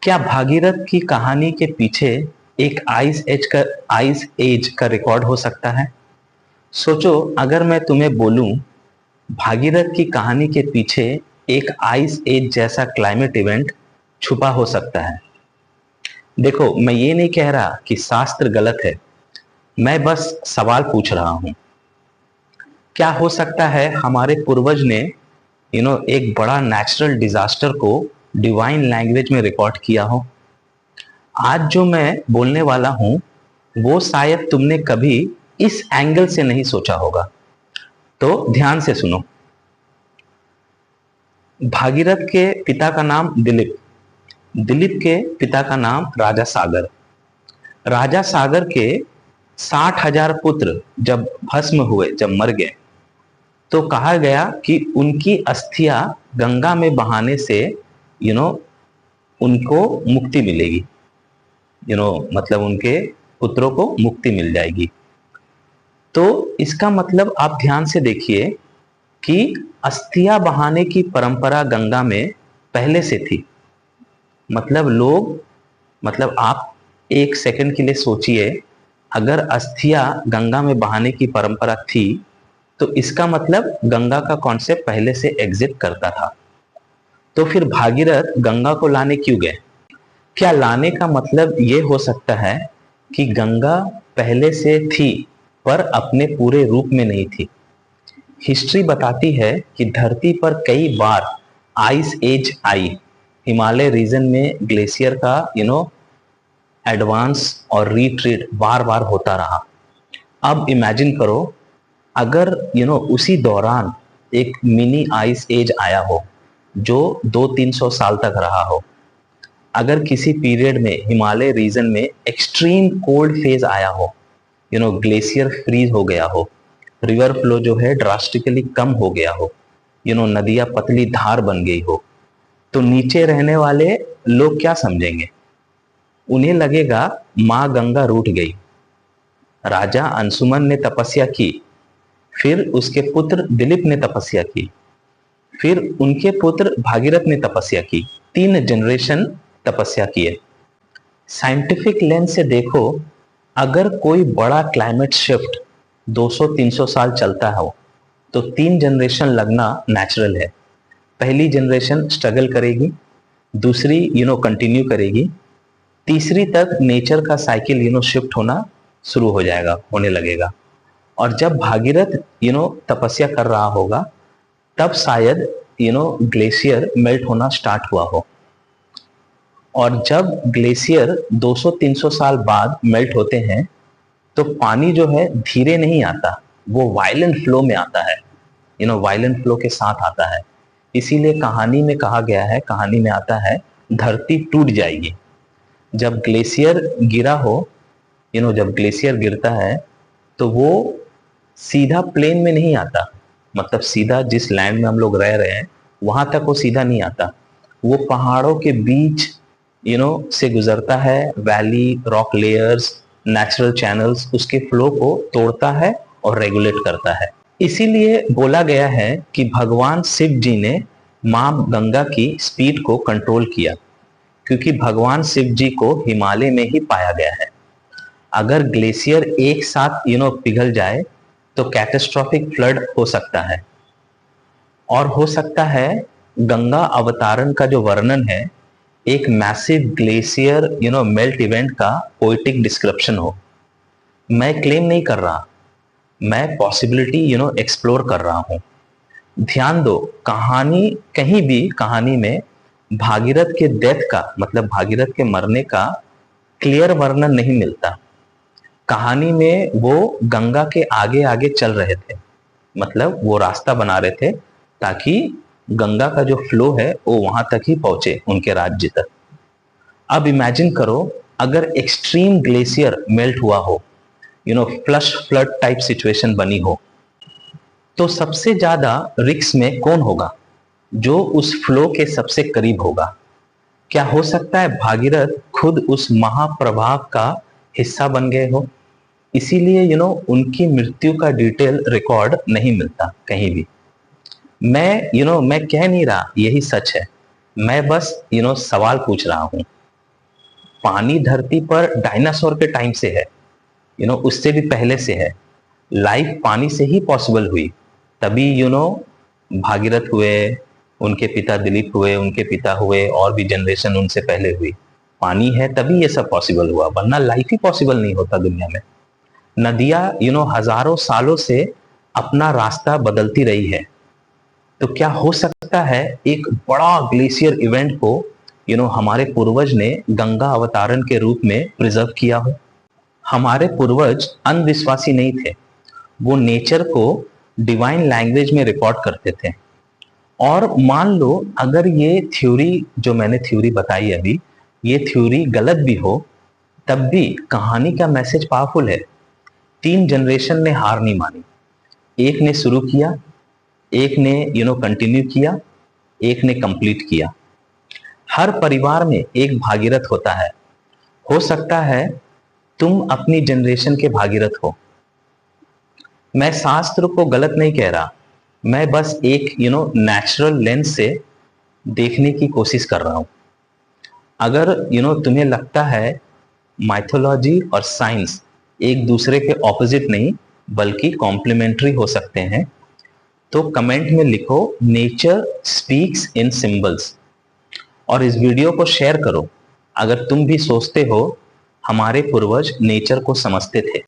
क्या भागीरथ की कहानी के पीछे एक आइस एज का रिकॉर्ड हो सकता है? सोचो, अगर मैं तुम्हें बोलूं भागीरथ की कहानी के पीछे एक आइस एज जैसा क्लाइमेट इवेंट छुपा हो सकता है। देखो, मैं ये नहीं कह रहा कि शास्त्र गलत है, मैं बस सवाल पूछ रहा हूं। क्या हो सकता है हमारे पूर्वज ने एक बड़ा नेचुरल डिजास्टर को डिवाइन लैंग्वेज में रिकॉर्ड किया हो? आज जो मैं बोलने वाला हूं वो शायद तुमने कभी इस एंगल से नहीं सोचा होगा। तो ध्यान से सुनो। भागीरथ के पिता का नाम दिलीप, दिलीप के पिता का नाम राजा सागर। राजा सागर के 60,000 पुत्र जब भस्म हुए, जब मर गए, तो कहा गया कि उनकी अस्थियां गंगा में बहाने से उनको मुक्ति मिलेगी। मतलब उनके पुत्रों को मुक्ति मिल जाएगी। तो इसका मतलब आप ध्यान से देखिए कि अस्थियां बहाने की परंपरा गंगा में पहले से थी। मतलब आप एक सेकंड के लिए सोचिए, अगर अस्थियां गंगा में बहाने की परंपरा थी तो इसका मतलब गंगा का कॉन्सेप्ट पहले से एग्जिस्ट करता था। तो फिर भागीरथ गंगा को लाने क्यों गए? क्या लाने का मतलब ये हो सकता है कि गंगा पहले से थी पर अपने पूरे रूप में नहीं थी? हिस्ट्री बताती है कि धरती पर कई बार आइस एज आई। हिमालय रीजन में ग्लेशियर का एडवांस और रिट्रीट बार बार होता रहा। अब इमेजिन करो, अगर उसी दौरान एक मिनी आइस एज आया हो जो 200-300 साल तक रहा हो। अगर किसी पीरियड में हिमालय रीजन में एक्सट्रीम कोल्ड फेज आया हो, ग्लेशियर फ्रीज हो गया हो, रिवर फ्लो जो है ड्रास्टिकली कम हो गया हो, नदियां पतली धार बन गई हो, तो नीचे रहने वाले लोग क्या समझेंगे? उन्हें लगेगा मां गंगा रूठ गई। राजा अंशुमन ने तपस्या की, फिर उसके पुत्र दिलीप ने तपस्या की, फिर उनके पुत्र भागीरथ ने तपस्या की। 3 जनरेशन तपस्या किए। साइंटिफिक लेंस से देखो, अगर कोई बड़ा क्लाइमेट शिफ्ट 200-300 साल चलता हो तो 3 जनरेशन लगना नेचुरल है। पहली जनरेशन स्ट्रगल करेगी, दूसरी कंटिन्यू करेगी, तीसरी तक नेचर का साइकिल शिफ्ट होना शुरू हो जाएगा, होने लगेगा। और जब भागीरथ तपस्या कर रहा होगा तब शायद ग्लेशियर मेल्ट होना स्टार्ट हुआ हो। और जब ग्लेशियर 200-300 साल बाद मेल्ट होते हैं तो पानी जो है धीरे नहीं आता, वो वायलेंट फ्लो में आता है, वायलेंट फ्लो के साथ आता है। इसीलिए कहानी में कहा गया है, कहानी में आता है धरती टूट जाएगी। जब ग्लेशियर गिरा हो, जब ग्लेशियर गिरता है तो वो सीधा प्लेन में नहीं आता, मतलब सीधा जिस लैंड में हम लोग रह रहे हैं वहां तक वो सीधा नहीं आता। वो पहाड़ों के बीच से गुजरता है। Valley, rock layers, natural channels उसके फ्लो को तोड़ता है और रेगुलेट करता है। इसीलिए बोला गया है कि भगवान शिव जी ने मां गंगा की स्पीड को कंट्रोल किया, क्योंकि भगवान शिव जी को हिमालय में ही पाया गया है। अगर ग्लेशियर एक साथ पिघल जाए तो कैटास्ट्रॉफिक फ्लड हो सकता है। और हो सकता है गंगा अवतारण का जो वर्णन है एक मैसिव ग्लेशियर मेल्ट इवेंट का पोएटिक डिस्क्रिप्शन हो। मैं क्लेम नहीं कर रहा, मैं पॉसिबिलिटी एक्सप्लोर कर रहा हूं। ध्यान दो, कहानी कहीं भी कहानी में भागीरथ के डेथ का, मतलब भागीरथ के मरने का क्लियर वर्णन नहीं मिलता। कहानी में वो गंगा के आगे आगे चल रहे थे, मतलब वो रास्ता बना रहे थे ताकि गंगा का जो फ्लो है वो वहां तक ही पहुंचे, उनके राज्य तक। अब इमेजिन करो, अगर एक्सट्रीम ग्लेशियर मेल्ट हुआ हो, फ्लश फ्लड टाइप सिचुएशन बनी हो, तो सबसे ज्यादा रिस्क में कौन होगा? जो उस फ्लो के सबसे करीब होगा। क्या हो सकता है भागीरथ खुद उस महाप्रवाह का हिस्सा बन गए हो? इसीलिए उनकी मृत्यु का डिटेल रिकॉर्ड नहीं मिलता कहीं भी। मैं कह नहीं रहा यही सच है, मैं बस सवाल पूछ रहा हूं। पानी धरती पर डायनासोर के टाइम से है, उससे भी पहले से है। लाइफ पानी से ही पॉसिबल हुई, तभी भागीरथ हुए, उनके पिता दिलीप हुए, उनके पिता हुए, और भी जनरेशन उनसे पहले हुई। पानी है तभी ये सब पॉसिबल हुआ, वरना लाइफ ही पॉसिबल नहीं होता दुनिया में। नदियां हजारों सालों से अपना रास्ता बदलती रही है। तो क्या हो सकता है एक बड़ा ग्लेशियर इवेंट को हमारे पूर्वज ने गंगा अवतारण के रूप में प्रिजर्व किया हो? हमारे पूर्वज अंधविश्वासी नहीं थे, वो नेचर को डिवाइन लैंग्वेज में रिकॉर्ड करते थे। और मान लो अगर ये थ्योरी, जो मैंने थ्योरी बताई अभी, ये थ्योरी गलत भी हो, तब भी कहानी का मैसेज पावरफुल है। 3 जनरेशन ने हार नहीं मानी, एक ने शुरू किया, एक ने कंटिन्यू किया, एक ने कंप्लीट किया। हर परिवार में एक भागीरथ होता है। हो सकता है तुम अपनी जनरेशन के भागीरथ हो। मैं शास्त्र को गलत नहीं कह रहा, मैं बस एक नेचुरल लेंस से देखने की कोशिश कर रहा हूं। अगर तुम्हें लगता है माइथोलॉजी और साइंस एक दूसरे के ऑपोजिट नहीं बल्कि कॉम्प्लीमेंट्री हो सकते हैं, तो कमेंट में लिखो नेचर स्पीक्स इन सिंबल्स, और इस वीडियो को शेयर करो अगर तुम भी सोचते हो हमारे पूर्वज नेचर को समझते थे।